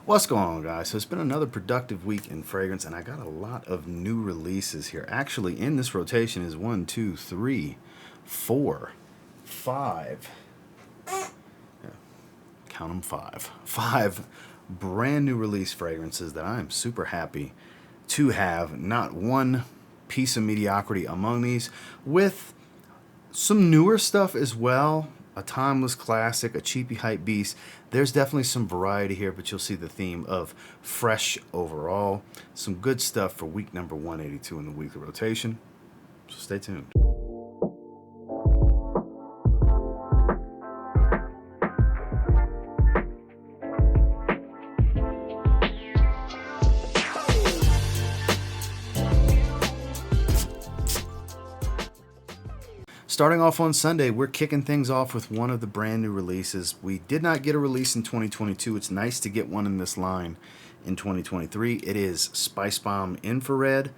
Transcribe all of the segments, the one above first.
What's going on, guys? So it's been another productive week in fragrance, and I got a lot of new releases here. Actually, in this rotation is 1, 2, 3, 4, 5. Yeah, count them 5. 5 brand new release fragrances that I am super happy to have. Not one piece of mediocrity among these, with some newer stuff as well. A timeless classic, a cheapy hype beast. There's definitely some variety here, but you'll see the theme of fresh overall. Some good stuff for week number 182 in the weekly rotation. So stay tuned. Starting off on Sunday, we're kicking things off with one of the brand new releases. We did not get a release in 2022. It's nice to get one in this line in 2023. It is Spicebomb Infrared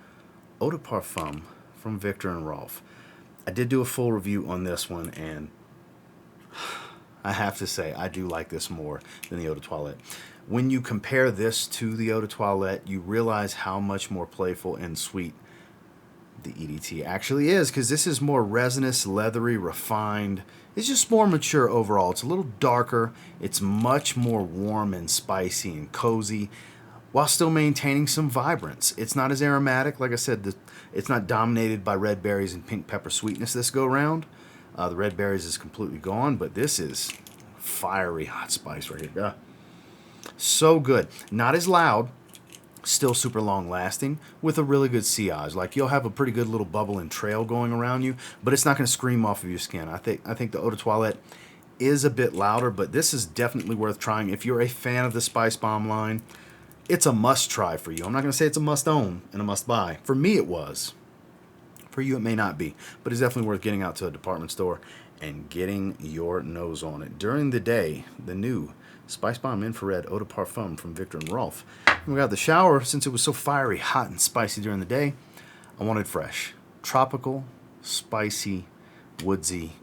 Eau de Parfum from Viktor and Rolf. I did do a full review on this one, and I have to say I do like this more than the Eau de Toilette. When you compare this to the Eau de Toilette, you realize how much more playful and sweet the EDT actually is, because this is more resinous, leathery, refined. It's just more mature overall. It's a little darker. It's much more warm and spicy and cozy, while still maintaining some vibrance. It's not as aromatic. Like I said, it's not dominated by red berries and pink pepper sweetness this go round. The red berries is completely gone, but this is fiery hot spice right here. So good. Not as loud. Still super long lasting with a really good sillage. Like, you'll have a pretty good little bubble and trail going around you, but it's not going to scream off of your skin. I think the Eau de Toilette is a bit louder, but this is definitely worth trying. If you're a fan of the Spicebomb line, it's a must try for you. I'm not going to say it's a must own and a must buy. For me, it was. For you, it may not be, but it's definitely worth getting out to a department store and getting your nose on it. During the day, the new Spicebomb Infrared Eau de Parfum from Viktor and Rolf. We got the shower. Since it was so fiery, hot, and spicy during the day, I wanted fresh. Tropical, spicy, woodsy.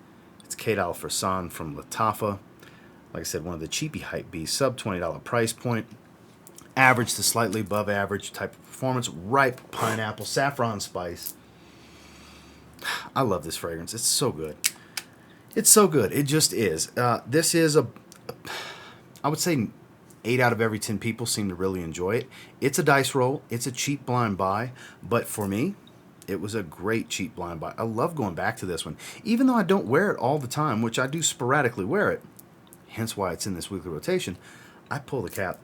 It's Qaed Fursan from Lattafa. Like I said, one of the cheapy hype beasts, sub $20 price point. Average to slightly above average type of performance. Ripe pineapple, saffron spice. I love this fragrance. It's so good. It's so good. It just is. This is I would say 8 out of every 10 people seem to really enjoy it. It's a dice roll. It's a cheap blind buy. But for me, it was a great cheap blind buy. I love going back to this one. Even though I don't wear it all the time, which I do sporadically wear it, hence why it's in this weekly rotation, I pull the cap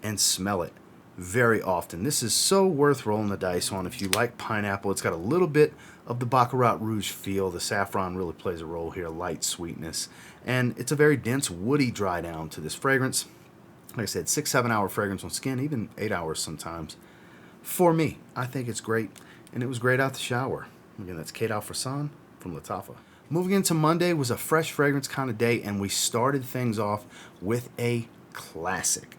and smell it very often. This is so worth rolling the dice on. If you like pineapple, it's got a little bit of the Baccarat Rouge feel. The saffron really plays a role here, light sweetness. And it's a very dense, woody dry down to this fragrance. Like I said, 6-7 hour fragrance on skin, even 8 hours sometimes. For me, I think it's great, and it was great out the shower. Again, that's Qaed Fursan from Lattafa. Moving into Monday was a fresh fragrance kind of day, and we started things off with a classic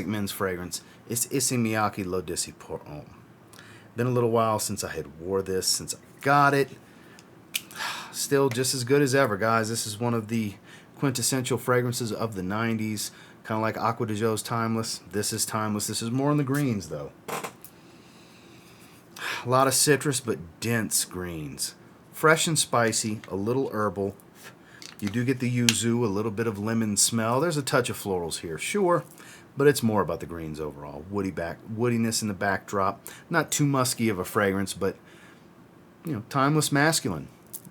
men's fragrance. It's Issey Miyake L'Odyssée pour Homme. Been a little while since I had wore this, since I got it. Still just as good as ever, guys. This is one of the quintessential fragrances of the 90s. Kind of like Acqua de Jo's timeless. This is timeless. This is more in the greens, though. A lot of citrus, but dense greens. Fresh and spicy, a little herbal. You do get the yuzu, a little bit of lemon smell. There's a touch of florals here, sure, but it's more about the greens overall. Woodiness in the backdrop. Not too musky of a fragrance, but, timeless masculine.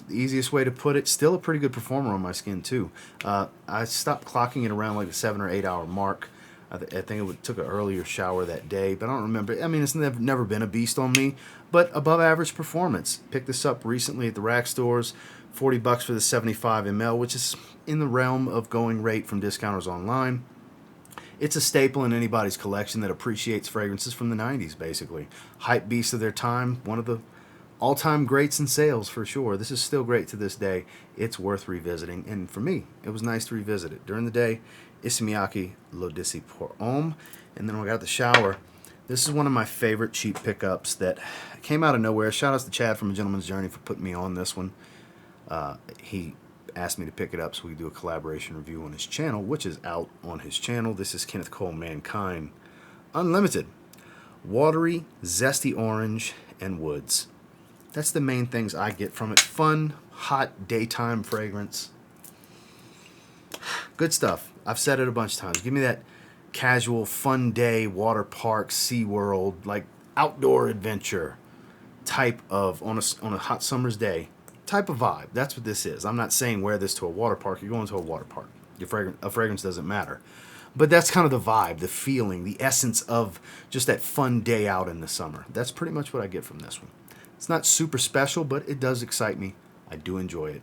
The easiest way to put it. Still a pretty good performer on my skin, too. I stopped clocking it around like the 7 or 8 hour mark. I think it took an earlier shower that day, but I don't remember. I mean, it's never been a beast on me, but above average performance. Picked this up recently at the rack stores. $40 for the 75 ml, which is in the realm of going rate from discounters online. It's a staple in anybody's collection that appreciates fragrances from the 90s, basically. Hype beast of their time. One of the all-time greats in sales, for sure. This is still great to this day. It's worth revisiting. And for me, it was nice to revisit it. During the day, Issey Miyake L'Odyssée pour Homme. And then when I got out the shower, this is one of my favorite cheap pickups that came out of nowhere. Shout out to Chad from A Gentleman's Journey for putting me on this one. He asked me to pick it up so we can do a collaboration review on his channel, which is out on his channel. This is Kenneth Cole Mankind Unlimited. Watery, zesty orange, and woods. That's the main things I get from it. Fun, hot, daytime fragrance. Good stuff. I've said it a bunch of times. Give me that casual, fun day, water park, SeaWorld, like outdoor adventure type of, on a hot summer's day, type of vibe. That's what this is. I'm not saying wear this to a water park. You're going to a water park. A fragrance doesn't matter. But that's kind of the vibe, the feeling, the essence of just that fun day out in the summer. That's pretty much what I get from this one. It's not super special, but it does excite me. I do enjoy it.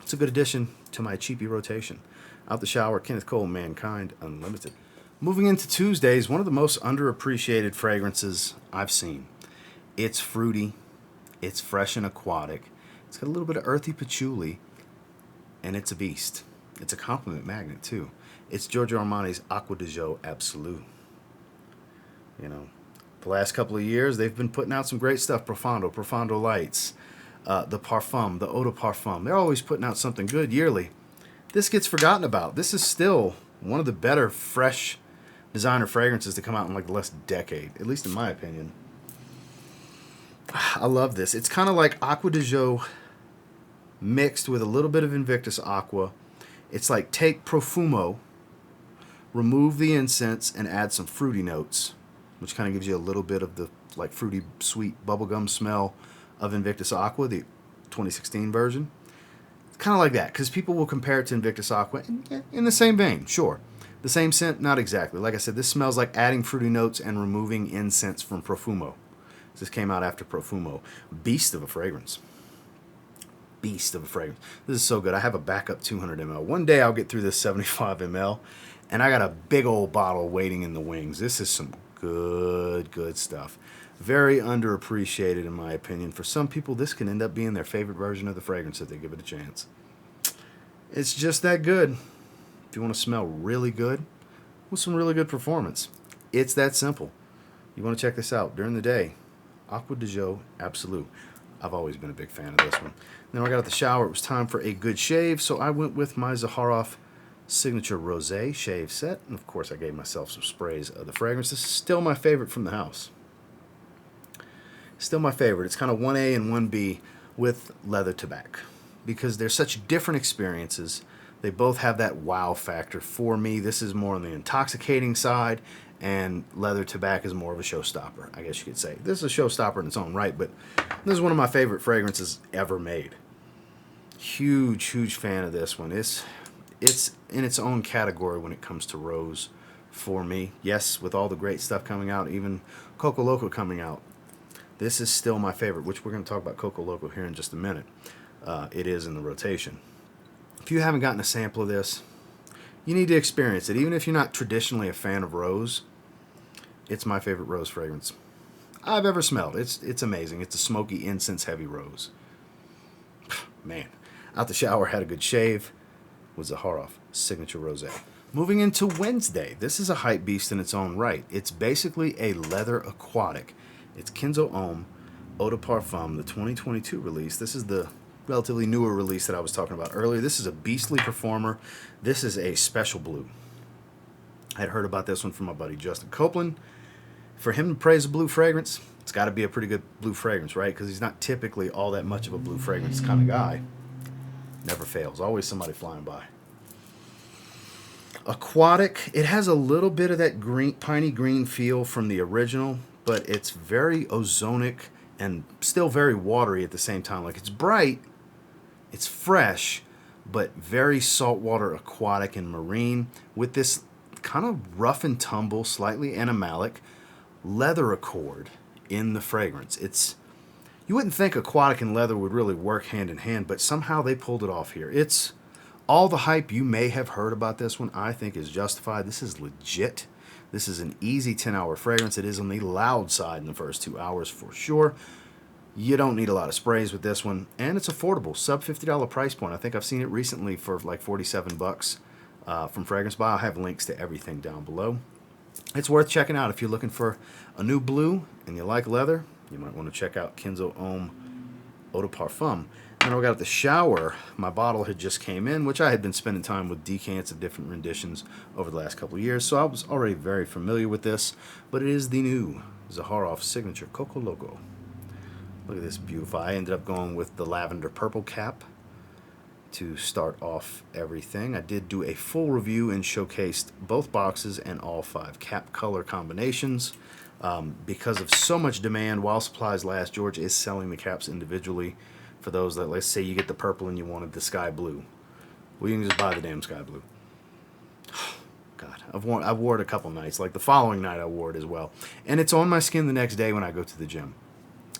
It's a good addition to my cheapy rotation. Out the shower, Kenneth Cole, Mankind Unlimited. Moving into Tuesdays, one of the most underappreciated fragrances I've seen. It's fruity, it's fresh and aquatic, it's got a little bit of earthy patchouli, and it's a beast. It's a compliment magnet, too. It's Giorgio Armani's Acqua Absolu. You know, the last couple of years, they've been putting out some great stuff. Profondo Lights, the Parfum, the Eau de Parfum. They're always putting out something good yearly. This gets forgotten about. This is still one of the better fresh designer fragrances to come out in like the last decade, at least in my opinion. I love this. It's kind of like Acqua mixed with a little bit of Invictus Aqua. It's like take Profumo, remove the incense, and add some fruity notes, which kind of gives you a little bit of the like fruity, sweet bubblegum smell of Invictus Aqua, the 2016 version. It's kind of like that, because people will compare it to Invictus Aqua in the same vein, sure. The same scent, not exactly. Like I said, this smells like adding fruity notes and removing incense from Profumo. This came out after Profumo. Beast of a fragrance. Beast of a fragrance. This is so good. I have a backup 200 ml. One day I'll get through this 75 ml, and I got a big old bottle waiting in the wings. This is some good stuff. Very underappreciated in my opinion. For some people, this can end up being their favorite version of the fragrance if they give it a chance. It's just that good. If you want to smell really good with some really good performance, it's that simple. You want to check this out during the day. Acqua Absolu. I've always been a big fan of this one. Then when I got out the shower, it was time for a good shave, so I went with my Zaharoff Signature Rosé Shave Set. And of course, I gave myself some sprays of the fragrance. This is still my favorite from the house. Still my favorite. It's kind of 1A and 1B with leather tobacco, because they're such different experiences. They both have that wow factor. For me, this is more on the intoxicating side, and leather tobacco is more of a showstopper, I guess you could say. This is a showstopper in its own right, but this is one of my favorite fragrances ever made. Huge fan of this one. It's in its own category when it comes to rose for me. Yes, with all the great stuff coming out, even Coco Loco coming out, this is still my favorite, which we're going to talk about Coco Loco here in just a minute. It is in the rotation. If you haven't gotten a sample of this, you need to experience it. Even if you're not traditionally a fan of rose, it's my favorite rose fragrance I've ever smelled. It's amazing. It's a smoky, incense-heavy rose. Man, out the shower, had a good shave with Zaharoff Signature Rosé. Moving into Wednesday, this is a hype beast in its own right. It's basically a leather aquatic. It's Kenzo Homme Eau de Parfum, the 2022 release. This is the relatively newer release that I was talking about earlier. This is a beastly performer. This is a special blue. I had heard about this one from my buddy Justin Copeland. For him to praise a blue fragrance, it's got to be a pretty good blue fragrance, right? Because he's not typically all that much of a blue fragrance kind of guy. Never fails. Always somebody flying by. Aquatic. It has a little bit of that green, piney green feel from the original, but it's very ozonic and still very watery at the same time. Like, it's bright, it's fresh, but very saltwater, aquatic, and marine with this kind of rough and tumble, slightly animalic leather accord in the fragrance. You wouldn't think aquatic and leather would really work hand in hand, but somehow they pulled it off here. It's all the hype you may have heard about this one, I think, is justified. This is legit. This is an easy 10-hour fragrance. It is on the loud side in the first 2 hours for sure. You don't need a lot of sprays with this one, and it's affordable, sub $50 price point. I think I've seen it recently for like 47 bucks from Fragrance Buy. I'll have links to everything down below. It's worth checking out if you're looking for a new blue and you like leather. You might want to check out Kenzo Homme Eau de Parfum. When I got out the shower, my bottle had just came in, which I had been spending time with decants of different renditions over the last couple of years, so I was already very familiar with this. But it is the new Zaharoff Signature Coco Loco. Look at this beautiful. I ended up going with the lavender purple cap to start off everything. I did do a full review and showcased both boxes and all 5 cap color combinations. Because of so much demand while supplies last, Giorgio is selling the caps individually. For those that, let's say you get the purple and you wanted the sky blue, well, you can just buy the damn sky blue. God, I've wore it a couple nights. Like the following night I wore it as well. And it's on my skin the next day when I go to the gym.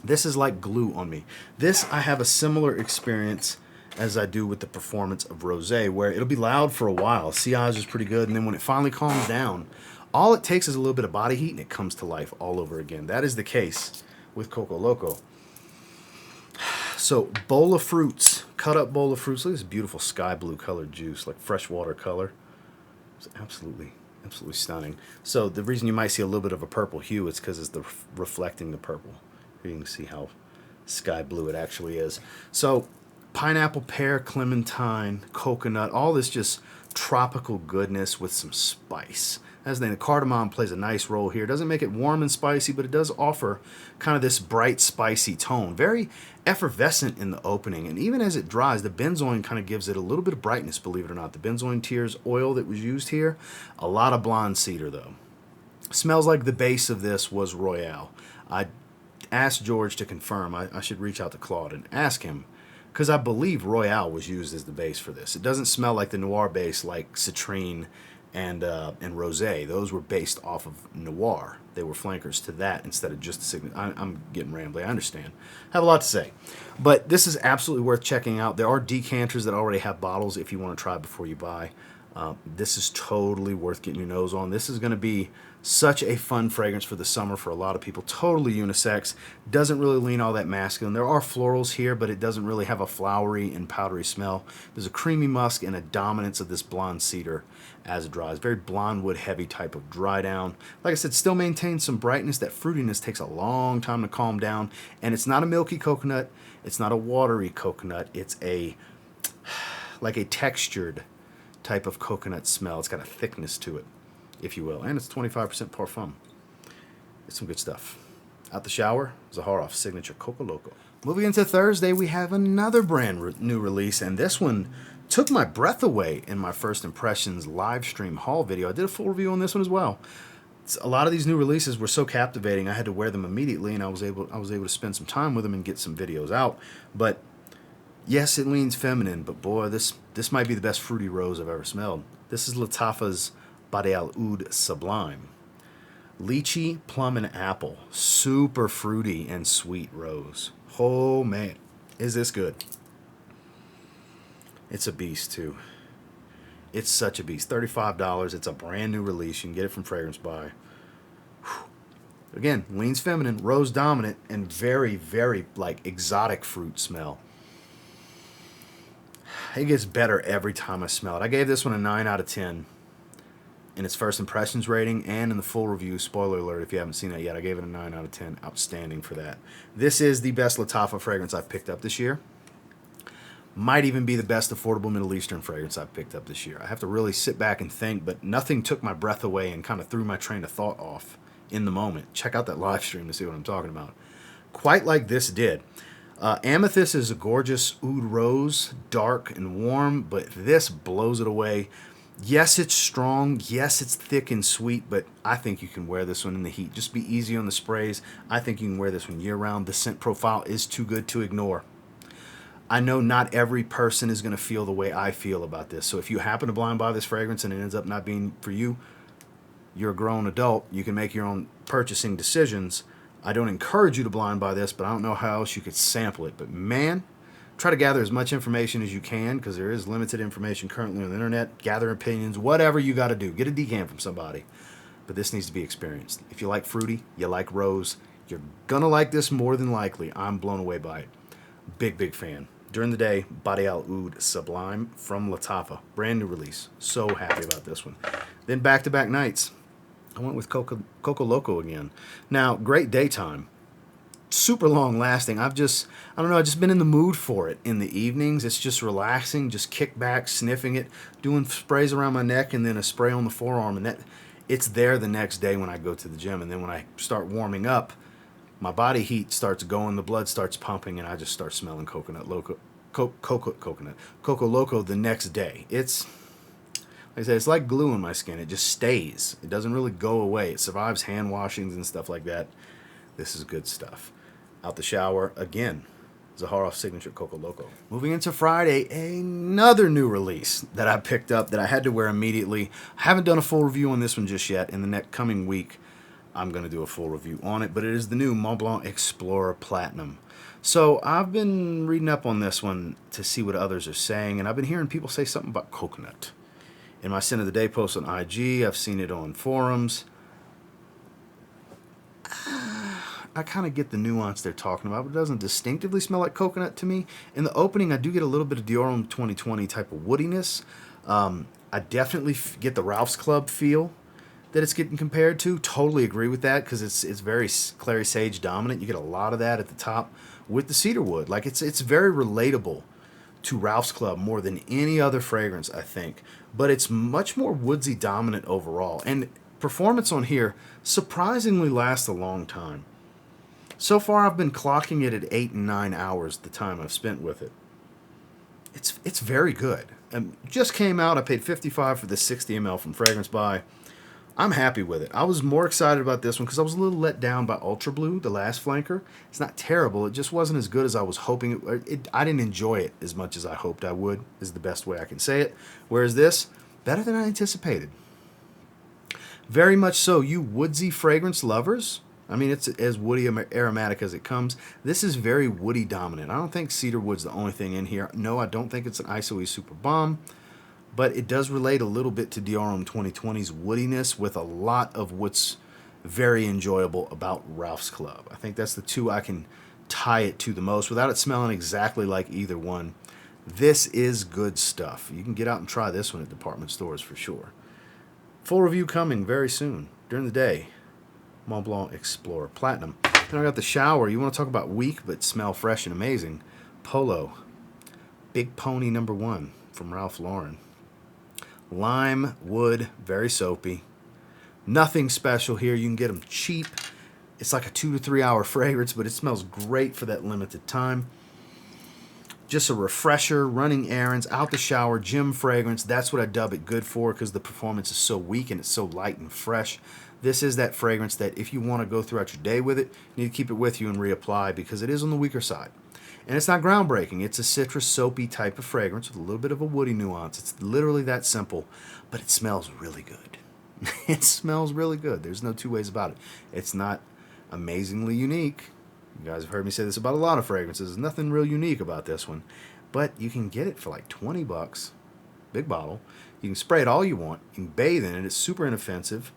This is like glue on me. This, I have a similar experience as I do with the performance of Rosé, where it'll be loud for a while. Sillage is pretty good, and then when it finally calms down, all it takes is a little bit of body heat and it comes to life all over again. That is the case with Coco Loco. So, bowl of fruits, cut up bowl of fruits. Look at this beautiful sky blue colored juice, like freshwater color. It's absolutely stunning. So, the reason you might see a little bit of a purple hue is because it's reflecting the purple. Here you can see how sky blue it actually is. So, pineapple, pear, clementine, coconut, all this just tropical goodness with some spice. As the cardamom plays a nice role here. It doesn't make it warm and spicy, but it does offer kind of this bright, spicy tone. Very effervescent in the opening, and even as it dries, the benzoin kind of gives it a little bit of brightness, believe it or not. The benzoin tears oil that was used here, a lot of blonde cedar though. Smells like the base of this was Royale. I asked George to confirm. I should reach out to Claude and ask him, because I believe Royale was used as the base for this. It doesn't smell like the Noir base like Citrine and Rosé. Those were based off of Noir. They were flankers to that instead of just the Signature. I'm getting rambly, I understand. I have a lot to say. But this is absolutely worth checking out. There are decanters that already have bottles if you want to try before you buy. This is totally worth getting your nose on. This is going to be such a fun fragrance for the summer for a lot of people. Totally unisex. Doesn't really lean all that masculine. There are florals here, but it doesn't really have a flowery and powdery smell. There's a creamy musk and a dominance of this blonde cedar as it dries. Very blonde wood heavy type of dry down. Like I said, still maintains some brightness. That fruitiness takes a long time to calm down. And it's not a milky coconut. It's not a watery coconut. It's like a textured type of coconut smell. It's got a thickness to it, if you will. And it's 25% Parfum. It's some good stuff. Out the shower, Zaharoff Signature Coco Loco. Moving into Thursday, we have another brand new release, and this one took my breath away in my first impressions live stream haul video. I did a full review on this one as well. A lot of these new releases were so captivating, I had to wear them immediately, and I was able to spend some time with them and get some videos out. But yes, it leans feminine, but boy, this might be the best fruity rose I've ever smelled. This is Lattafa's Bade'e Sublime. Lychee, plum, and apple. Super fruity and sweet rose. Oh man, is this good. It's a beast too. It's such a beast. $35. It's a brand new release. You can get it from Fragrance Buy. Again, leans feminine, rose dominant, and very, very like exotic fruit smell. It gets better every time I smell it. I gave this one a 9 out of 10 in its first impressions rating, and in the full review, spoiler alert if you haven't seen that yet, I gave it a 9 out of 10. Outstanding for that. This is the best Lattafa fragrance I've picked up this year. Might even be the best affordable Middle Eastern fragrance I've picked up this year. I have to really sit back and think, but nothing took my breath away and kind of threw my train of thought off in the moment. Check out that live stream to see what I'm talking about. Quite like this did. Amethyst is a gorgeous oud rose, dark and warm, but this blows it away. Yes, it's strong. Yes, it's thick and sweet, but I think you can wear this one in the heat. Just be easy on the sprays. I think you can wear this one year-round. The scent profile is too good to ignore. I know not every person is going to feel the way I feel about this, so if you happen to blind buy this fragrance and it ends up not being for you, you're a grown adult. You can make your own purchasing decisions. I don't encourage you to blind buy this, but I don't know how else you could sample it. But man, try to gather as much information as you can, because there is limited information currently on the internet. Gather opinions, whatever you got to do. Get a decant from somebody. But this needs to be experienced. If you like fruity, you like rose, you're going to like this more than likely. I'm blown away by it. Big, big fan. During the day, Bade'e Oud Sublime from Lattafa. Brand new release. So happy about this one. Then back-to-back nights, I went with Coco Loco again. Now, great daytime. super long lasting. I don't know, I've just been in the mood for it in the evenings. It's just relaxing, just kick back, sniffing it, doing sprays around my neck and then a spray on the forearm. And that it's there the next day when I go to the gym. And then when I start warming up, my body heat starts going, the blood starts pumping, and I just start smelling Coco Loco the next day. It's, like I said, it's like glue in my skin. It just stays. It doesn't really go away. It survives hand washings and stuff like that. This is good stuff. Out the shower, again, Zaharoff Signature Coco Loco. Moving into Friday, another new release that I picked up that I had to wear immediately. I haven't done a full review on this one just yet. In the next coming week, I'm going to do a full review on it, but it is the new Mont Blanc Explorer Platinum. So I've been reading up on this one to see what others are saying, and I've been hearing people say something about coconut. In my Scent of the Day post on IG, I've seen it on forums. I kind of get the nuance they're talking about, but it doesn't distinctively smell like coconut to me. In the opening, I do get a little bit of Dior 2020 type of woodiness. I definitely get the Ralph's Club feel that it's getting compared to. Totally agree with that because it's very clary sage dominant. You get a lot of that at the top with the cedar wood. Like it's very relatable to Ralph's Club more than any other fragrance, I think. But it's much more woodsy dominant overall. And performance on here surprisingly lasts a long time. So far, I've been clocking it at 8 and 9 hours the time I've spent with it. It's very good. Just came out. I paid $55 for the 60 ml from Fragrance Buy. I'm happy with it. I was more excited about this one because I was a little let down by Ultra Blue, the last flanker. It's not terrible. It just wasn't as good as I was hoping. I didn't enjoy it as much as I hoped I would, is the best way I can say it. Whereas this, better than I anticipated. Very much so. You woodsy fragrance lovers, I mean, it's as woody aromatic as it comes. This is very woody dominant. I don't think cedar wood's the only thing in here. No, I don't think it's an Issey Super Bomb. But it does relate a little bit to Dior 2020's woodiness with a lot of what's very enjoyable about Ralph's Club. I think that's the two I can tie it to the most without it smelling exactly like either one. This is good stuff. You can get out and try this one at department stores for sure. Full review coming very soon during the day. Mont Blanc Explorer Platinum. Then I got the shower. You want to talk about weak but smell fresh and amazing. Polo. Big Pony #1 from Ralph Lauren. Lime, wood, very soapy. Nothing special here. You can get them cheap. It's like a 2 to 3 hour fragrance, but it smells great for that limited time. Just a refresher, running errands, out the shower, gym fragrance. That's what I dub it good for because the performance is so weak and it's so light and fresh. This is that fragrance that if you want to go throughout your day with it, you need to keep it with you and reapply because it is on the weaker side. And it's not groundbreaking. It's a citrus soapy type of fragrance with a little bit of a woody nuance. It's literally that simple, but it smells really good. It smells really good. There's no two ways about it. It's not amazingly unique. You guys have heard me say this about a lot of fragrances. There's nothing real unique about this one, but you can get it for like $20, big bottle. You can spray it all you want. You can bathe in it. It's super inoffensive.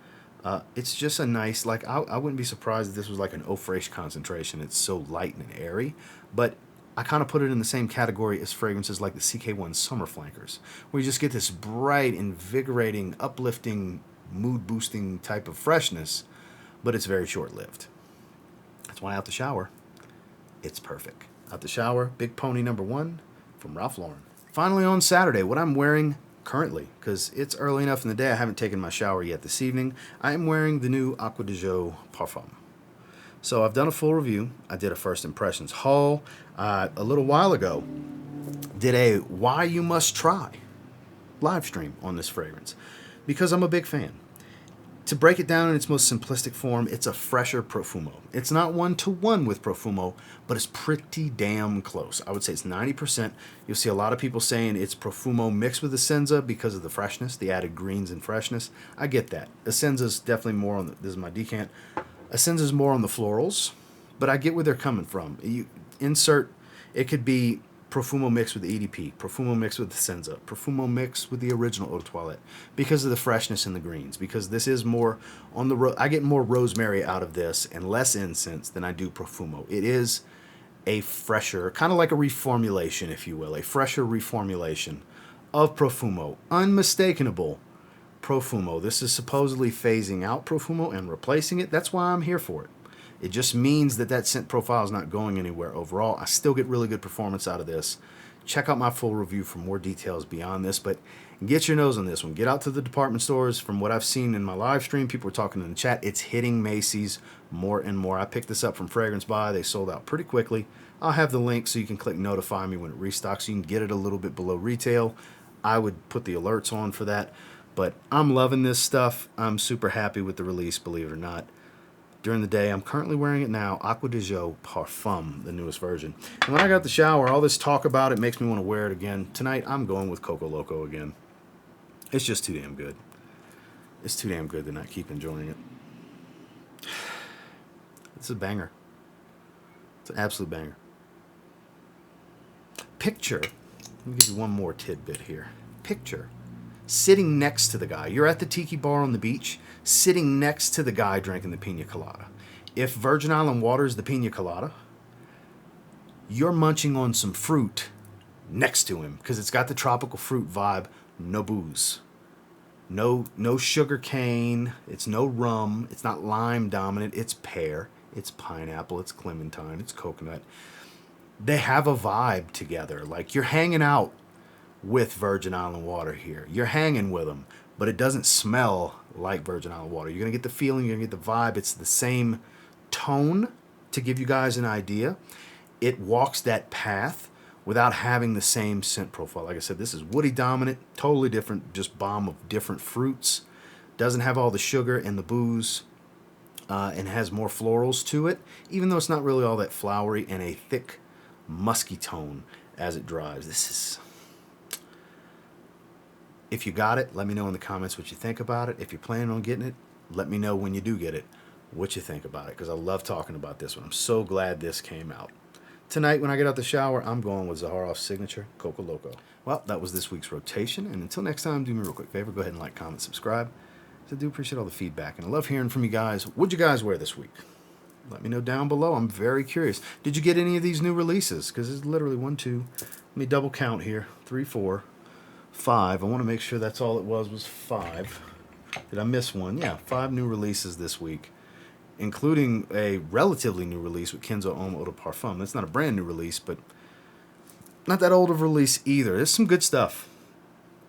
It's just a nice, like, I wouldn't be surprised if this was like an eau fraiche concentration. It's so light and airy, but I kind of put it in the same category as fragrances like the CK1 Summer Flankers, where you just get this bright, invigorating, uplifting, mood-boosting type of freshness, but it's very short-lived. That's why out the shower, it's perfect. Out the shower, Big Pony #1 from Ralph Lauren. Finally on Saturday, what I'm wearing currently, because it's early enough in the day, I haven't taken my shower yet this evening, I am wearing the new Acqua Parfum. So I've done a full review. I did a first impressions haul. A little while ago, did a why you must try live stream on this fragrance because I'm a big fan. To break it down in its most simplistic form, it's a fresher Profumo. It's not one-to-one with Profumo, but it's pretty damn close. I would say it's 90%. You'll see a lot of people saying it's Profumo mixed with Essenza because of the freshness, the added greens and freshness. I get that. Essenza's definitely more on the, this is my decant. Essenza's more on the florals, but I get where they're coming from. You insert, it could be Profumo mixed with EDP, Profumo mixed with Essenza, Profumo mixed with the original Eau de Toilette because of the freshness in the greens. Because this is more on the I get more rosemary out of this and less incense than I do Profumo. It is a fresher, kind of like a reformulation, if you will, a fresher reformulation of Profumo. Unmistakable Profumo. This is supposedly phasing out Profumo and replacing it. That's why I'm here for it. It just means that that scent profile is not going anywhere overall. I still get really good performance out of this. Check out my full review for more details beyond this, but get your nose on this one. Get out to the department stores. From what I've seen in my live stream, people are talking in the chat, it's hitting Macy's more and more. I picked this up from Fragrance Buy. They sold out pretty quickly. I'll have the link so you can click notify me when it restocks. You can get it a little bit below retail. I would put the alerts on for that. But I'm loving this stuff. I'm super happy with the release, believe it or not. During the day, I'm currently wearing it now, Acqua de Joe Parfum, the newest version. And when I got the shower, all this talk about it makes me want to wear it again. Tonight, I'm going with Coco Loco again. It's just too damn good. It's too damn good to not keep enjoying it. It's a banger. It's an absolute banger. Picture, let me give you one more tidbit here. Picture sitting next to the guy. You're at the tiki bar on the beach, sitting next to the guy drinking the pina colada. If Virgin Island water is the pina colada, you're munching on some fruit next to him because it's got the tropical fruit vibe. No booze. No sugar cane. It's no rum. It's not lime dominant. It's pear. It's pineapple. It's clementine. It's coconut. They have a vibe together. Like you're hanging out with Virgin Island water here. You're hanging with them, but it doesn't smell like Virgin Island water. You're going to get the feeling, you're going to get the vibe. It's the same tone to give you guys an idea. It walks that path without having the same scent profile. Like I said, this is woody dominant, totally different, just bomb of different fruits. Doesn't have all the sugar and the booze, and has more florals to it, even though it's not really all that flowery, and a thick, musky tone as it dries. This is... If you got it, let me know in the comments what you think about it. If you're planning on getting it, let me know when you do get it what you think about it, because I love talking about this one. I'm so glad this came out. Tonight, when I get out the shower, I'm going with Zaharoff's signature, Coco Loco. Well, that was this week's rotation, and until next time, do me a real quick favor. Go ahead and like, comment, subscribe. I do appreciate all the feedback, and I love hearing from you guys. What'd you guys wear this week? Let me know down below. I'm very curious. Did you get any of these new releases? Because it's literally 1, 2, let me double count here. 3, 4, 5. I want to make sure that's all it was 5. Did I miss one? Yeah, 5 new releases this week, including a relatively new release with Kenzo Homme EDP Parfum. That's not a brand new release, but not that old of a release either. There's some good stuff.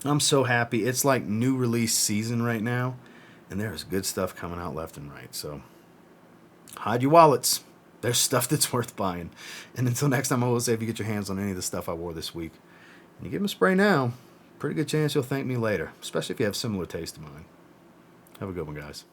I'm so happy. It's like new release season right now, and there's good stuff coming out left and right. So hide your wallets. There's stuff that's worth buying. And until next time, I will say if you get your hands on any of the stuff I wore this week, and you give them a spray now, pretty good chance you'll thank me later, especially if you have similar taste to mine. Have a good one, guys.